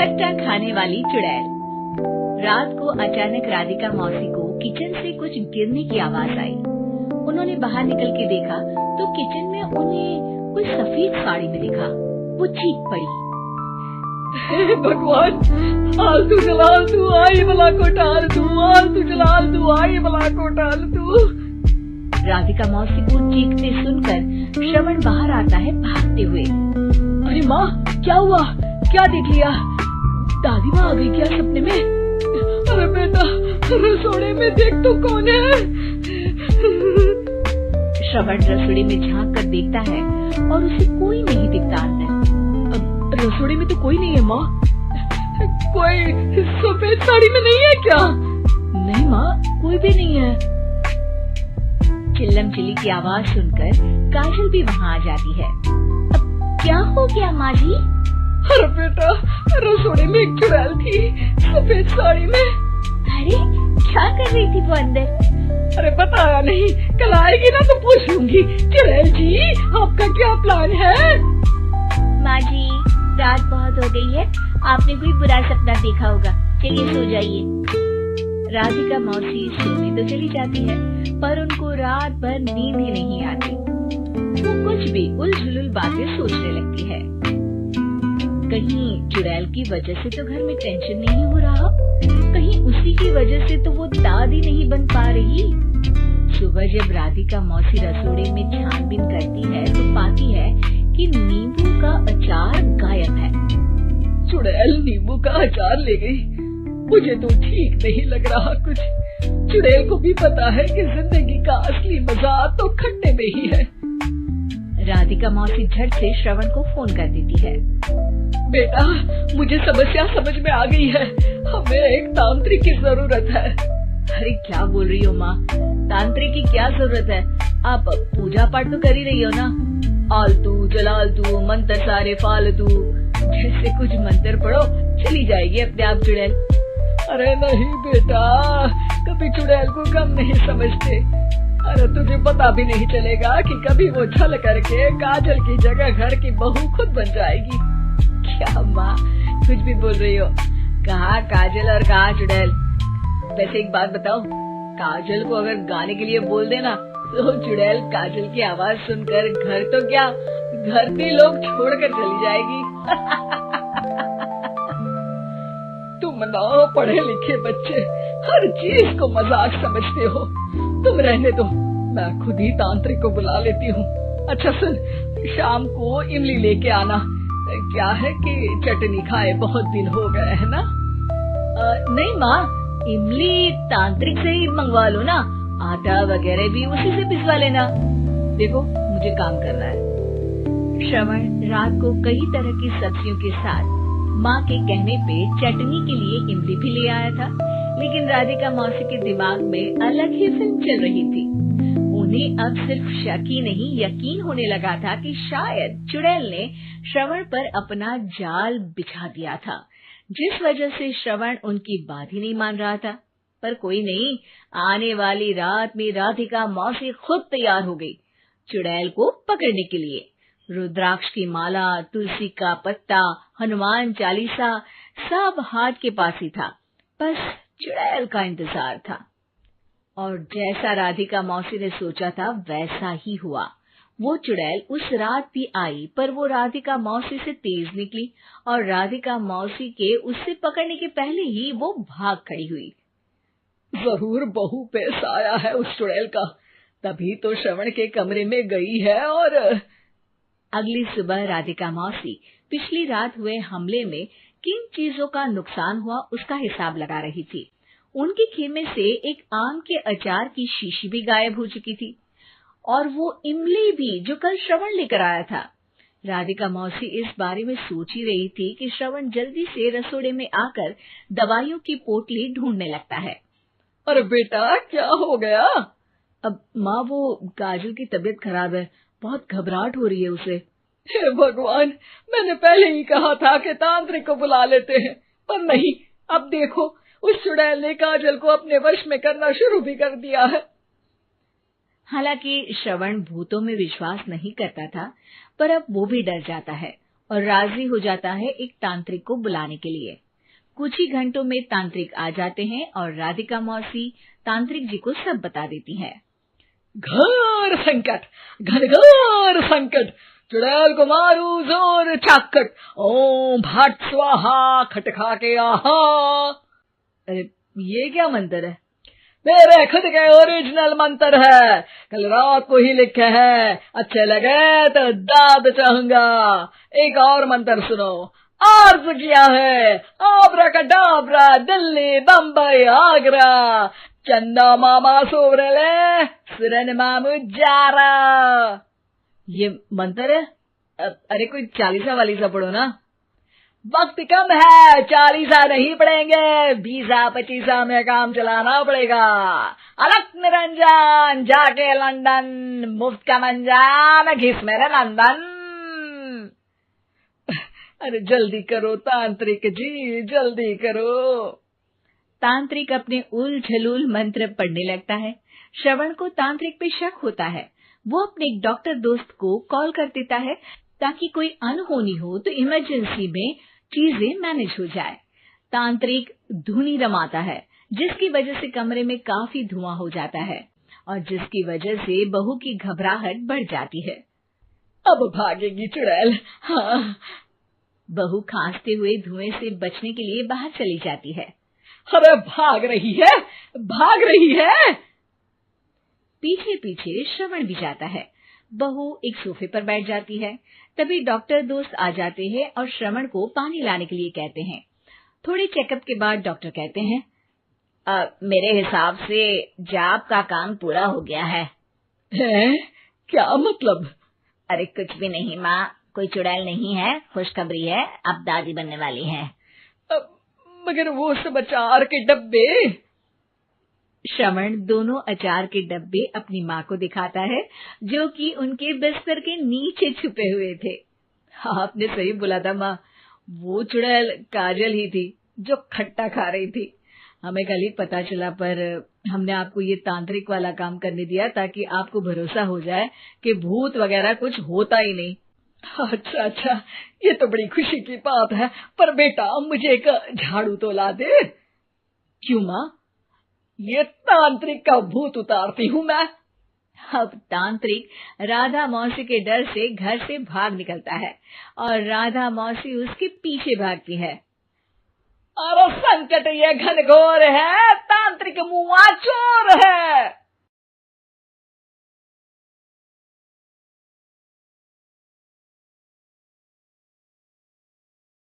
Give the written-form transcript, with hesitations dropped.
खट्टा खाने वाली चुड़ैल। रात को अचानक राधिका मौसी को किचन से कुछ गिरने की आवाज आई। उन्होंने बाहर निकल के देखा तो किचन में उन्हें कोई सफेद साड़ी में दिखा। वो चीख पड़ी, हे भगवान, आलतू जलाल तू आई बला को टाल तू, आलतू जलाल तू आई बला को टाल तू। राधिका मौसी को चीखते सुनकर श्रवण बाहर आता है भागते हुए। अरे माँ, क्या हुआ? क्या देख लिया? दादी माँ आ गई क्या सपने में? अरे बेटा, रसोड़े में देख तो कौन है? श्रवण रसोड़ी में झांक कर देखता है और उसे कोई नहीं दिखता अंदर। रसोड़ी में तो कोई नहीं है माँ। कोई सफेद साड़ी में नहीं है क्या? नहीं माँ, कोई भी नहीं है। चिल्लम चिल्ली की आवाज सुनकर काजल भी वहाँ आ जाती है। अब क्या हो गया माँ जी? अरे बेटा, रसोड़ी में एक चुड़ैल थी सफेद साड़ी में। अरे क्या कर रही थी वो अंदर? अरे बताया नहीं, कल आएगी ना तो पूछ लूंगी। चुड़ैल जी, आपका क्या प्लान है? माँ जी, रात बहुत हो गई है, आपने कोई बुरा सपना देखा होगा, चलिए सो जाइए। राधिका मौसी सोने तो चली जाती है पर उनको रात भर नींद ही नहीं आती। वो कुछ भी उलझुल बातें सोचने लगती है। कहीं चुड़ैल की वजह से तो घर में टेंशन नहीं हो रहा, कहीं उसी की वजह से तो वो दादी नहीं बन पा रही। सुबह जब राधिका मौसी रसोड़े में छानबीन करती है तो पाती है कि नींबू का अचार गायब है। चुड़ैल नींबू का अचार ले गई? मुझे तो ठीक नहीं लग रहा कुछ। चुड़ैल को भी पता है कि जिंदगी का असली मजा तो खट्टे में ही है। राधिका मौसी झट से श्रवण को फोन कर देती है। बेटा, मुझे समस्या समझ में आ गई है, हमें एक तांत्रिक की जरूरत है। अरे क्या बोल रही हो माँ, तांत्रिक की क्या जरूरत है? आप पूजा पाठ तो कर ही रही हो ना। आलतू जलालतू मंत्र सारे फालतू जैसे कुछ मंत्र पढ़ो, चली जाएगी अपने आप चुड़ैल। अरे नहीं बेटा, कभी चुड़ैल को कम नहीं समझते। अरे तुझे पता भी नहीं चलेगा कि कभी वो छल करके काजल की जगह घर की बहू खुद बन जाएगी। क्या माँ, कुछ भी बोल रही हो? कहाँ काजल और कहाँ चुड़ैल? वैसे एक बात बताओ, काजल को अगर गाने के लिए बोल देना तो चुड़ैल काजल की आवाज सुनकर घर तो क्या, घर भी लोग छोड़कर चली जाएगी। तुम ना पढ़े लिखे बच्चे हर चीज को मजाक समझते हो। तुम रहने दो, मैं खुद ही तांत्रिक को बुला लेती हूँ। अच्छा सुन, शाम को इमली लेके आना। क्या है कि चटनी खाए बहुत दिन हो गए है ना? नहीं माँ, इमली तांत्रिक से ही मंगवा लो ना, आटा वगैरह भी उसी से पिसवा लेना। देखो मुझे काम करना है। श्रवण रात को कई तरह की सब्जियों के साथ माँ के कहने पे चटनी के लिए इमली भी ले आया था, लेकिन राधिका मौसी के दिमाग में अलग ही फिल्म चल रही थी। उन्हें अब सिर्फ शक ही नहीं यकीन होने लगा था कि शायद चुड़ैल ने श्रवण पर अपना जाल बिछा दिया था, जिस वजह से श्रवण उनकी बात ही नहीं मान रहा था। पर कोई नहीं, आने वाली रात में राधिका मौसी खुद तैयार हो गई चुड़ैल को पकड़ने के लिए। रुद्राक्ष की माला, तुलसी का पत्ता, हनुमान चालीसा सब हाथ के पास ही था, बस चुड़ैल का इंतजार था। और जैसा राधिका मौसी ने सोचा था वैसा ही हुआ। वो चुड़ैल उस रात भी आई, पर वो राधिका मौसी से तेज निकली और राधिका मौसी के उससे पकड़ने के पहले ही वो भाग खड़ी हुई। जरूर बहू पे साया है उस चुड़ैल का, तभी तो श्रवण के कमरे में गई है। और अगली सुबह राधिका मौसी पिछली रात हुए हमले में किन चीजों का नुकसान हुआ उसका हिसाब लगा रही थी। उनके खेमे से एक आम के अचार की शीशी भी गायब हो चुकी थी और वो इमली भी जो कल श्रवण लेकर आया था। राधिका मौसी इस बारे में सोच ही रही थी कि श्रवण जल्दी से रसोड़े में आकर दवाइयों की पोटली ढूंढने लगता है। अरे बेटा, क्या हो गया? अब माँ, वो काजल की तबीयत खराब है, बहुत घबराहट हो रही है उसे। हे भगवान, मैंने पहले ही कहा था कि तांत्रिक को बुला लेते हैं, पर नहीं। अब देखो, उस चुड़ैल ने काजल को अपने वश में करना शुरू भी कर दिया है। हालांकि श्रवण भूतों में विश्वास नहीं करता था, पर अब वो भी डर जाता है। और राजी हो जाता है एक तांत्रिक को बुलाने के लिए। कुछ ही घंटों में तांत्रिक आ जाते हैं और राधिका मौसी तांत्रिक जी को सब बता देती है। घोर संकट, घनघोर संकट, चुड़ैल को मारू जोर चाकट, ओम भट स्वाहा खटखा के आहा। अरे ये क्या मंत्र है? मेरे खुद के ओरिजिनल मंत्र है, कल रात को ही लिखे हैं, अच्छे लगे तो दाद चाहूंगा। एक और मंत्र सुनो। अर्ज किया है आब्राकडाब्रा, दिल्ली बम्बई आगरा, चंदा मामा सोवरले सुरन मामू जारा। ये मंत्र है? अरे कोई 40 वालीसा पढ़ो ना। वक्त कम है, 40 नहीं पड़ेंगे, 20-25 में काम चलाना पड़ेगा। अलग निरंजन जाके लंदन, मुफ्त का मंजान घिस मेरे नंदन। अरे जल्दी करो तांत्रिक जी, जल्दी करो। तांत्रिक अपने उल झलूल मंत्र पढ़ने लगता है। श्रवण को तांत्रिक पे शक होता है। वो अपने एक डॉक्टर दोस्त को कॉल कर देता है ताकि कोई अनहोनी हो तो इमरजेंसी में चीजें मैनेज हो जाए। तांत्रिक धुनी रमाता है, जिसकी वजह से कमरे में काफी धुआं हो जाता है और जिसकी वजह से बहू की घबराहट बढ़ जाती है। अब भागेगी चुड़ैल। हाँ। बहू खांसते हुए धुएं से बचने के लिए बाहर चली जाती है। अरे भाग रही है, भाग रही है। पीछे पीछे श्रवण भी जाता है। बहू एक सोफे पर बैठ जाती है। तभी डॉक्टर दोस्त आ जाते हैं और श्रवण को पानी लाने के लिए कहते हैं। थोड़े चेकअप के बाद डॉक्टर कहते हैं, मेरे हिसाब से जाप का काम पूरा हो गया है। क्या मतलब? अरे कुछ भी नहीं माँ, कोई चुड़ैल नहीं है, खुशखबरी है, अब दादी बनने वाली है। मगर वो सब अचार के डब्बे। श्रवण दोनों अचार के डब्बे अपनी माँ को दिखाता है, जो कि उनके बिस्तर के नीचे छुपे हुए थे। आपने सही बोला था माँ, वो चुड़ैल काजल ही थी जो खट्टा खा रही थी। हमें कल ही पता चला, पर हमने आपको ये तांत्रिक वाला काम करने दिया ताकि आपको भरोसा हो जाए कि भूत वगैरह कुछ होता ही नहीं। अच्छा अच्छा, ये तो बड़ी खुशी की बात है। पर बेटा मुझे एक झाड़ू तो ला दे। क्यों माँ? ये तांत्रिक का भूत उतारती हूँ मैं। अब तांत्रिक राधा मौसी के डर से घर से भाग निकलता है और राधा मौसी उसके पीछे भागती है। अरे संकट ये घनघोर है, तांत्रिक मुआ चोर है।